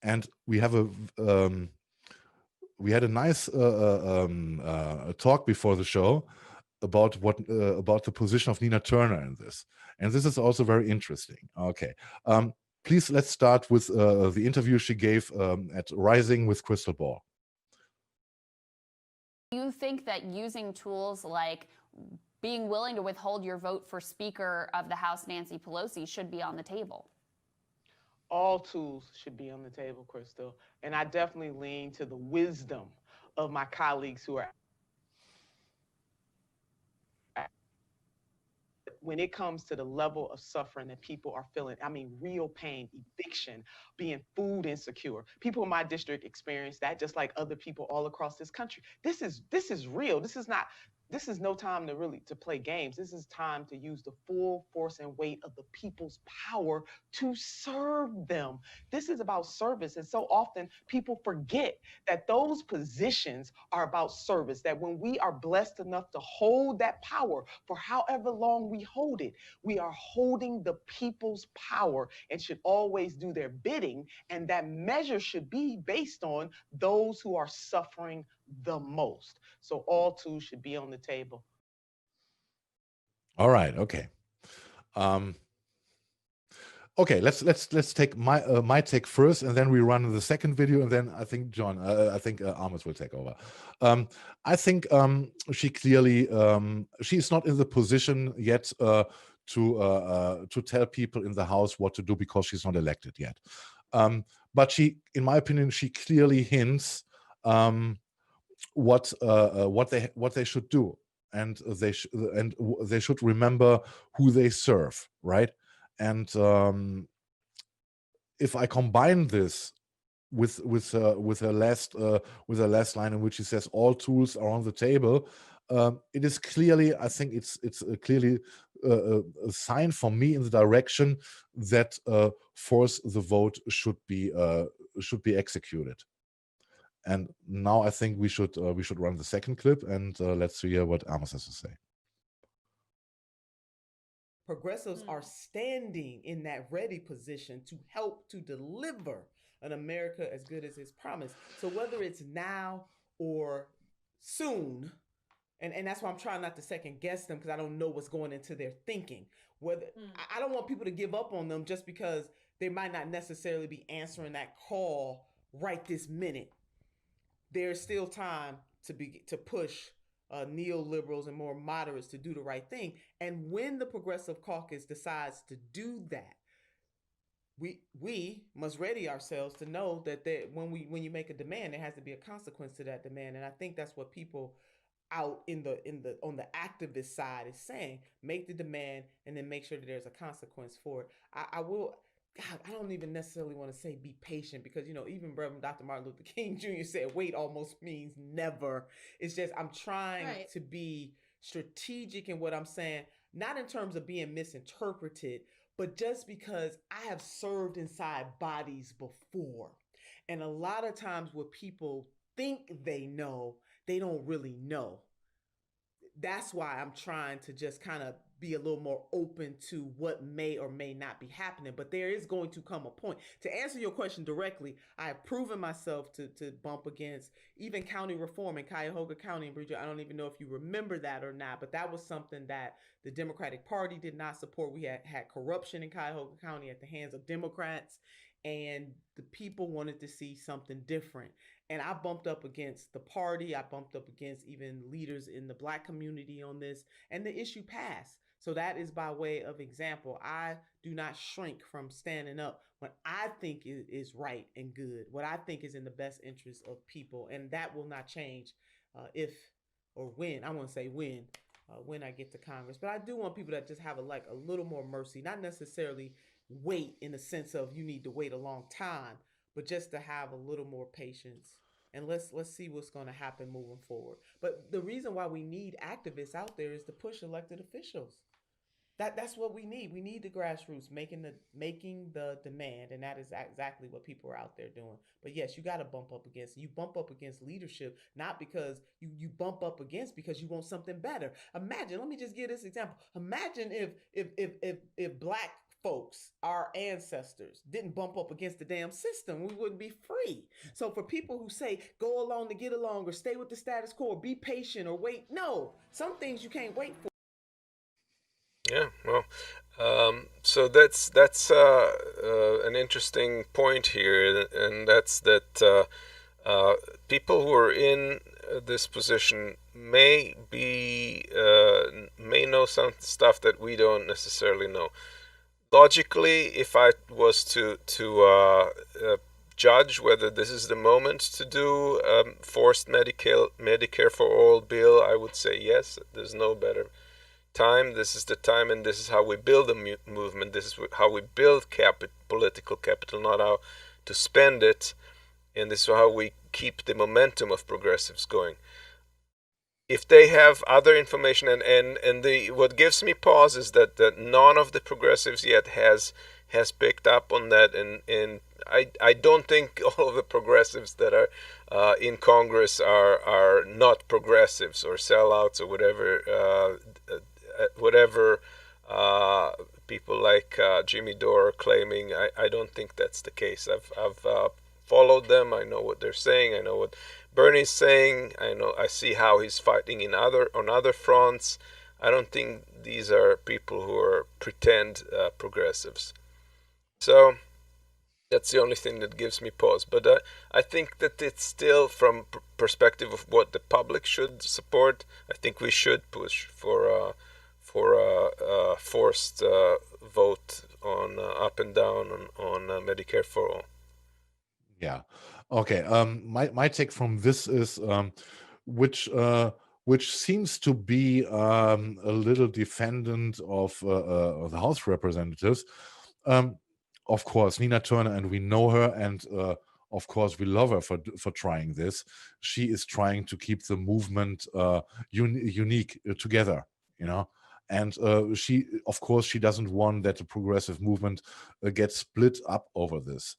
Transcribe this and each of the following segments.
And we have we had a nice talk before the show about about the position of Nina Turner in this, and this is also very interesting. Okay, please let's start with the interview she gave at Rising with Crystal Ball. Do you think that using tools like being willing to withhold your vote for Speaker of the House Nancy Pelosi should be on the table? All tools should be on the table, Crystal, and I definitely lean to the wisdom of my colleagues who are. When it comes to the level of suffering that people are feeling, I mean, real pain, eviction, being food insecure. People in my district experience that just like other people all across this country. This is real. This is no time to really to play games. This is time to use the full force and weight of the people's power to serve them. This is about service. And so often people forget that those positions are about service, that when we are blessed enough to hold that power for however long we hold it, we are holding the people's power and should always do their bidding. And that measure should be based on those who are suffering the most. So all tools should be on the table. All right. Okay. Okay, let's take my take first, and then we run the second video, and then I think Amos will take over. I think she clearly she's not in the position yet to tell people in the House what to do because she's not elected yet. But she, in my opinion, she clearly hints what they should do, and they should remember who they serve, right? And if I combine this with her last line in which she says all tools are on the table, it is clearly, I think it's clearly a sign for me in the direction that force the vote should be executed. And now I think we should run the second clip, and let's hear what Amos has to say. Progressives are standing in that ready position to help to deliver an America as good as it's promised. So whether it's now or soon, and that's why I'm trying not to second guess them, because I don't know what's going into their thinking. I don't want people to give up on them just because they might not necessarily be answering that call right this minute. There's still time to push neoliberals and more moderates to do the right thing. And when the Progressive Caucus decides to do that, we must ready ourselves to know that when you make a demand, there has to be a consequence to that demand. And I think that's what people out on the activist side is saying: make the demand and then make sure that there's a consequence for it. God, I don't even necessarily want to say be patient, because, even Reverend Dr. Martin Luther King Jr. said wait almost means never. It's just I'm trying to be strategic in what I'm saying, not in terms of being misinterpreted, but just because I have served inside bodies before. And a lot of times what people think they know, they don't really know. That's why I'm trying to just kind of be a little more open to what may or may not be happening. But there is going to come a point. To answer your question directly, I have proven myself to bump against even county reform in Cuyahoga County in Bridget. I don't even know if you remember that or not, but that was something that the Democratic Party did not support. We had corruption in Cuyahoga County at the hands of Democrats, and the people wanted to see something different. And I bumped up against the party. I bumped up against even leaders in the Black community on this, and the issue passed. So that is by way of example. I do not shrink from standing up when I think is right and good, what I think is in the best interest of people. And that will not change if or when, I want to say when I get to Congress. But I do want people that just have a little more mercy, not necessarily wait in the sense of you need to wait a long time, but just to have a little more patience. And let's see what's going to happen moving forward. But the reason why we need activists out there is to push elected officials. That's what we need. We need the grassroots making the demand, and that is exactly what people are out there doing. But yes, you got to bump up against leadership, not because you bump up against because you want something better. Imagine, let me just give this example. Imagine if Black folks, our ancestors, didn't bump up against the damn system, we wouldn't be free. So for people who say go along to get along or stay with the status quo or be patient or wait, no, some things you can't wait for. Yeah, well, so that's an interesting point here, and that's that people who are in this position may know some stuff that we don't necessarily know. Logically, if I was to judge whether this is the moment to do forced Medicare for all bill, I would say yes. There's no better time. This is the time, and this is how we build a movement. This is how we build political capital, not how to spend it. And this is how we keep the momentum of progressives going. If they have other information, and what gives me pause is that none of the progressives yet has picked up on that, and I don't think all of the progressives that are in Congress are not progressives or sellouts or whatever people like Jimmy Dore are claiming. I don't think that's the case. I've followed them. I know what they're saying. I know what Bernie's saying. I see how he's fighting on other fronts. I don't think these are people who are pretend progressives. So that's the only thing that gives me pause. But I think that it's still from perspective of what the public should support. I think we should push for a forced vote on up and down on Medicare for all. Yeah. Okay. My take from this is which seems to be a little defendant of the House representatives. Of course, Nina Turner, and we know her, and of course we love her for trying this. She is trying to keep the movement unique together, and she doesn't want that the progressive movement gets split up over this.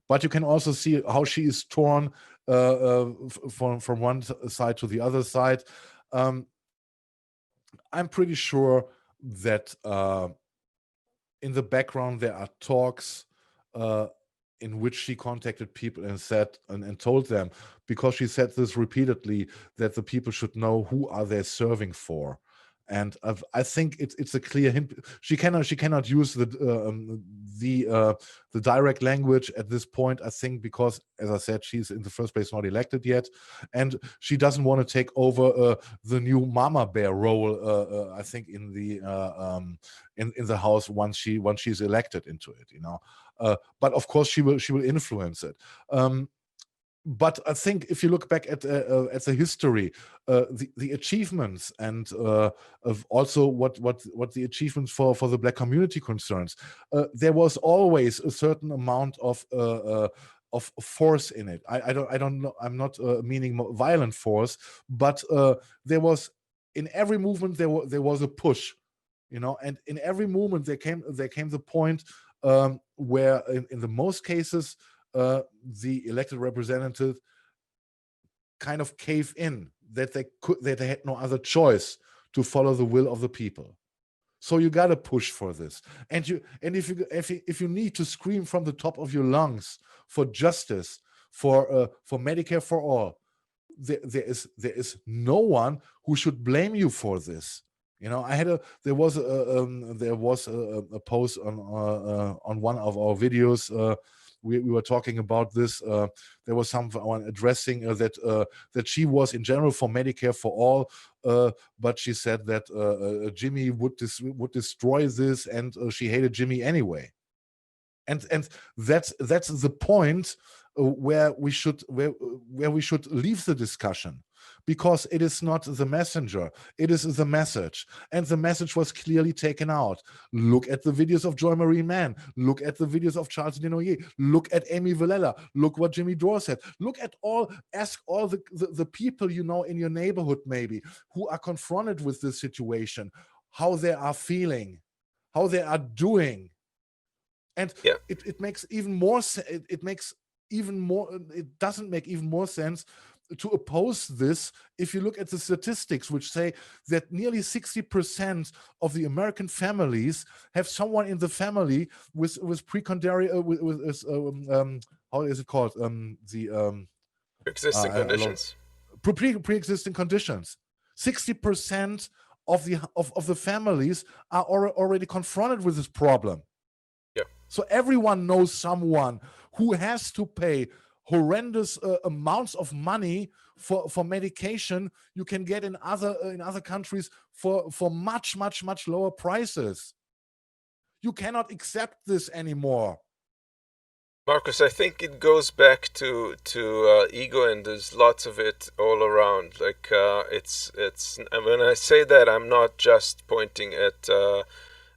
But you can also see how she is torn from one side to the other side. I'm pretty sure that in the background there are talks in which she contacted people and said and told them, because she said this repeatedly, that the people should know who are they serving for. And I think it's a clear hint. She cannot use the direct language at this point, I think, because, as I said, she's in the first place not elected yet, and she doesn't want to take over the new mama bear role. I think in the House once she's elected into it, but of course she will influence it. But I think if you look back at the history, the achievements, and of also what the achievements for the Black community concerns, there was always a certain amount of force in it. I don't know. I'm not meaning violent force, but there was, in every movement there was a push, and in every movement there came the point where in the most cases the elected representative kind of cave in, that they had no other choice to follow the will of the people. So you got to push for this, and if you need to scream from the top of your lungs for justice, for Medicare for all, there is no one who should blame you for this. There was a post on one of our videos. We were talking about this. There was someone addressing that she was in general for Medicare for all, but she said that Jimmy would destroy this, and she hated Jimmy anyway. And that's the point where we should leave the discussion, because it is not the messenger, it is the message, and the message was clearly taken out. Look at the videos of Joy Marie Mann, look at the videos of Charles Denoyer, look at Amy Villella, look what Jimmy Dore said, ask all the people in your neighborhood maybe who are confronted with this situation, how they are feeling, how they are doing. And it makes even more it doesn't make even more sense to oppose this if you look at the statistics, which say that nearly 60% of the American families have someone in the family with precondary how is it called, Existing conditions. pre-existing conditions. 60% of the families are already confronted with this problem. Yeah. So everyone knows someone who has to pay horrendous amounts of money for medication you can get in other countries for much lower prices. You cannot accept this anymore. Marcus, I think it goes back to ego, and there's lots of it all around. Like it's when I say that, I'm not just pointing at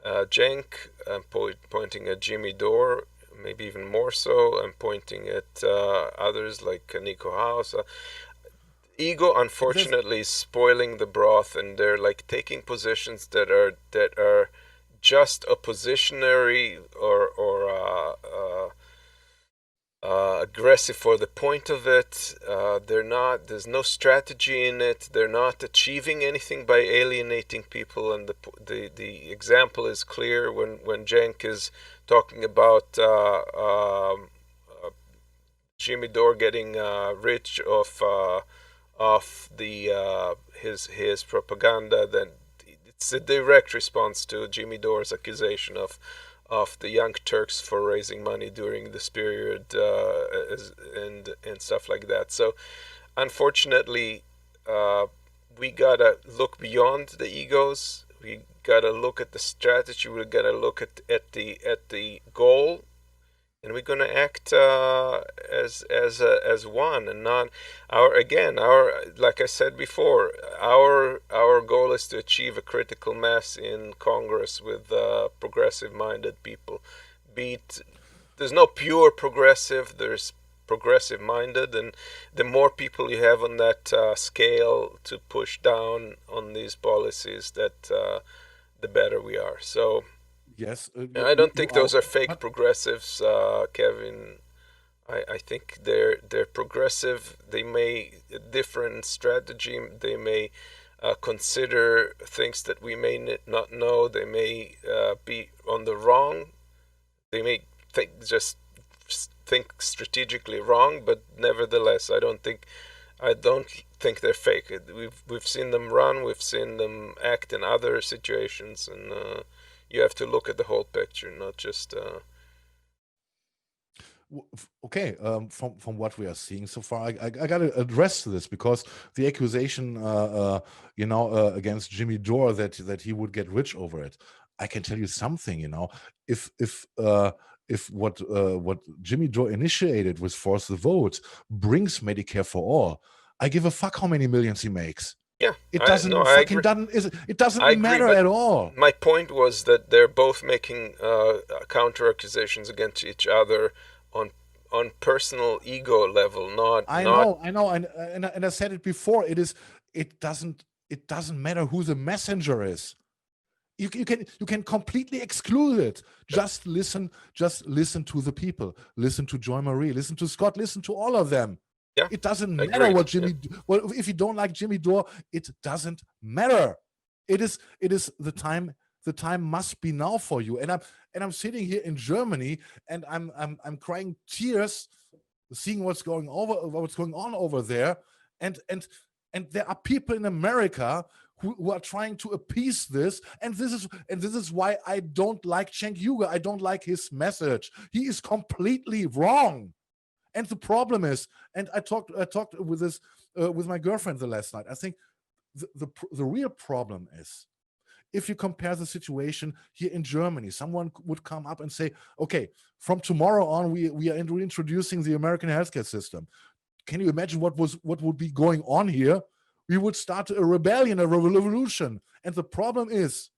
Cenk. I'm pointing at Jimmy Dore, maybe even more so. I'm pointing at others like Nico House. Ego, unfortunately, is spoiling the broth, and they're like taking positions that are just oppositionary or aggressive for the point of it. There's no strategy in it. They're not achieving anything by alienating people, and the example is clear when Cenk is talking about Jimmy Dore getting rich off his propaganda. Then it's a direct response to Jimmy Dore's accusation of the Young Turks for raising money during this period and stuff like that. So unfortunately, we gotta look beyond the egos. We gotta look at the strategy. We gotta look at the goal, and we're gonna act as one, and not our like I said before, our goal is to achieve a critical mass in Congress with progressive-minded people. There's no pure progressive. There's progressive-minded, and the more people you have on that scale to push down on these policies, that the better we are. So. Yes, I don't think those are fake progressives, Kevin. I think they're progressive. They may different strategy. They may consider things that we may not know. They may be on the wrong. They may think strategically wrong, but nevertheless, I don't think they're fake. We've seen them run. We've seen them act in other situations, and you have to look at the whole picture, not just. Okay, from what we are seeing so far, I got to address this, because the accusation, against Jimmy Dore that he would get rich over it. I can tell you something, if what Jimmy Dore initiated with Force the Vote brings Medicare for all, I give a fuck how many millions he makes. Yeah, it doesn't matter at all. My point was that they're both making counter accusations against each other on personal ego level, not. I know, and I said it before. It doesn't matter who the messenger is. You can completely exclude it. Just listen to the people. Listen to Joy Marie. Listen to Scott. Listen to all of them. Yeah, it doesn't matter what Jimmy. Yeah. Well, if you don't like Jimmy Dore, it doesn't matter. It is the time. The time must be now for you. And I'm sitting here in Germany, and I'm crying tears, seeing what's going on over there, and there are people in America who are trying to appease this, and this is why I don't like Cenk Uygur. I don't like his message. He is completely wrong. And the problem is, and I talked with this with my girlfriend the last night. I think the real problem is, if you compare the situation here in Germany, someone would come up and say, "Okay, from tomorrow on, we are reintroducing the American healthcare system." Can you imagine what would be going on here? We would start a rebellion, a revolution. And the problem is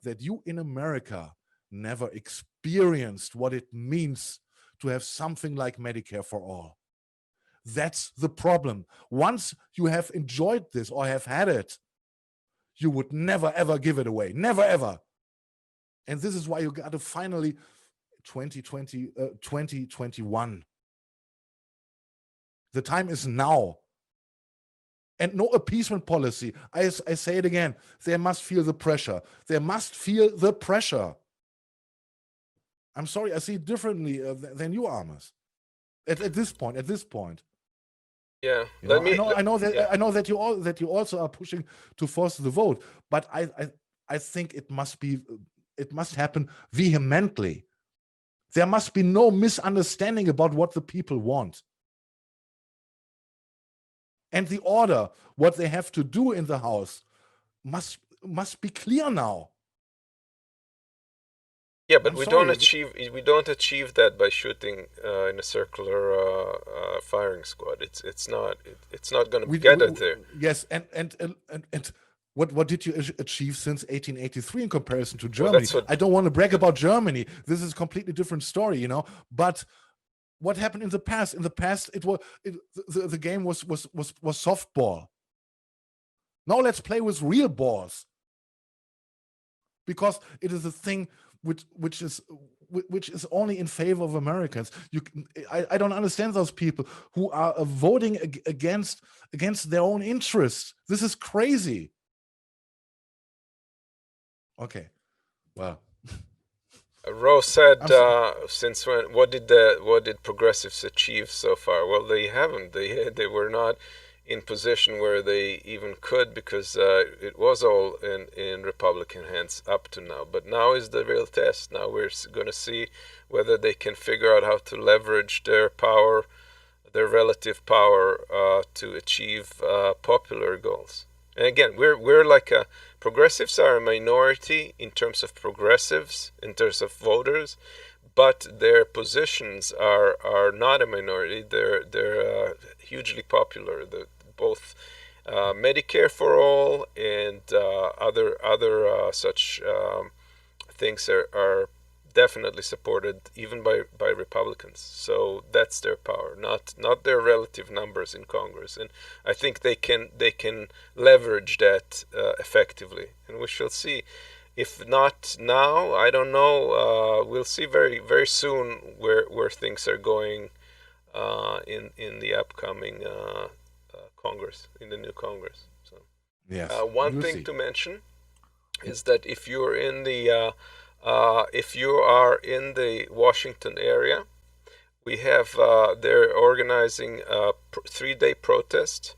that you in America never experienced what it means to have something like Medicare for all. That's the problem. Once you have enjoyed this or have had it, you would never ever give it away. Never ever. And this is why you got to finally 2021. The time is now. and no appeasement policy. I say it again. They must feel the pressure. They must feel the pressure. I'm sorry, I see it differently than you, Amos. At this point. Yeah, You know, I yeah. know that you also are pushing to force the vote, but I think it must happen vehemently. There must be no misunderstanding about what the people want. And the order, what they have to do in the House, must be clear now. Yeah, but I'm we sorry. don't achieve that by shooting in a circular firing squad. It's not going to get us there. Yes, and what did you achieve since 1883 in comparison to Well, Germany? that's what I don't want to brag about Germany. This is a completely different story, you know. But what happened in the past? In the past, the game was softball. Now let's play with real balls, because it is a thing which is only in favor of Americans. I don't understand those people who are voting against their own interests. This is crazy. Okay, well, Rose said, I'm so, since when? What did progressives achieve so far? Well, they haven't. They were not in position where they even could, because it was all in Republican hands up to now. But now is the real test. Now we're going to see whether they can figure out how to leverage their power, their relative power, to achieve popular goals. And again, we're like progressives are a minority in terms of progressives, in terms of voters, but their positions are not a minority. They're hugely popular. Both Medicare for all and other such things are definitely supported even by Republicans. So that's their power, not their relative numbers in Congress. And I think they can leverage that effectively, and we shall see. If not now, I don't know. We'll see very very soon where things are going in the upcoming Congress, in the new Congress. So yes, one we'll thing see. to mention is that if you are in the Washington area, we have they're organizing a 3-day protest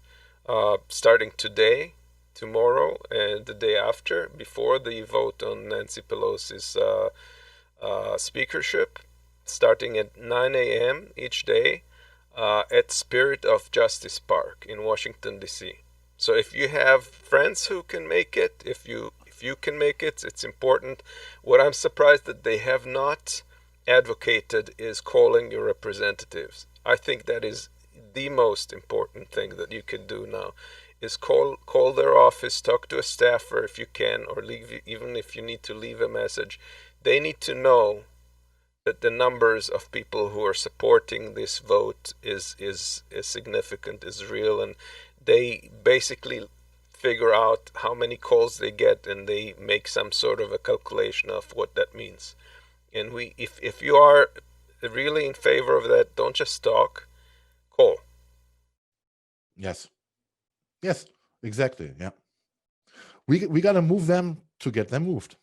starting today, tomorrow, and the day after, before the vote on Nancy Pelosi's speakership, starting at 9 a.m. each day at Spirit of Justice Park in Washington, D.C. So if you have friends who can make it, if you can make it, it's important. What I'm surprised that they have not advocated is calling your representatives. I think that is the most important thing that you can do now, is call their office, talk to a staffer if you can, or leave, even if you need to leave a message. They need to know that the numbers of people who are supporting this vote is significant, is real, and they basically figure out how many calls they get, and they make some sort of a calculation of what that means. And if you are really in favor of that, don't just talk, call. Yes, exactly. Yeah, we got to move them to get them moved.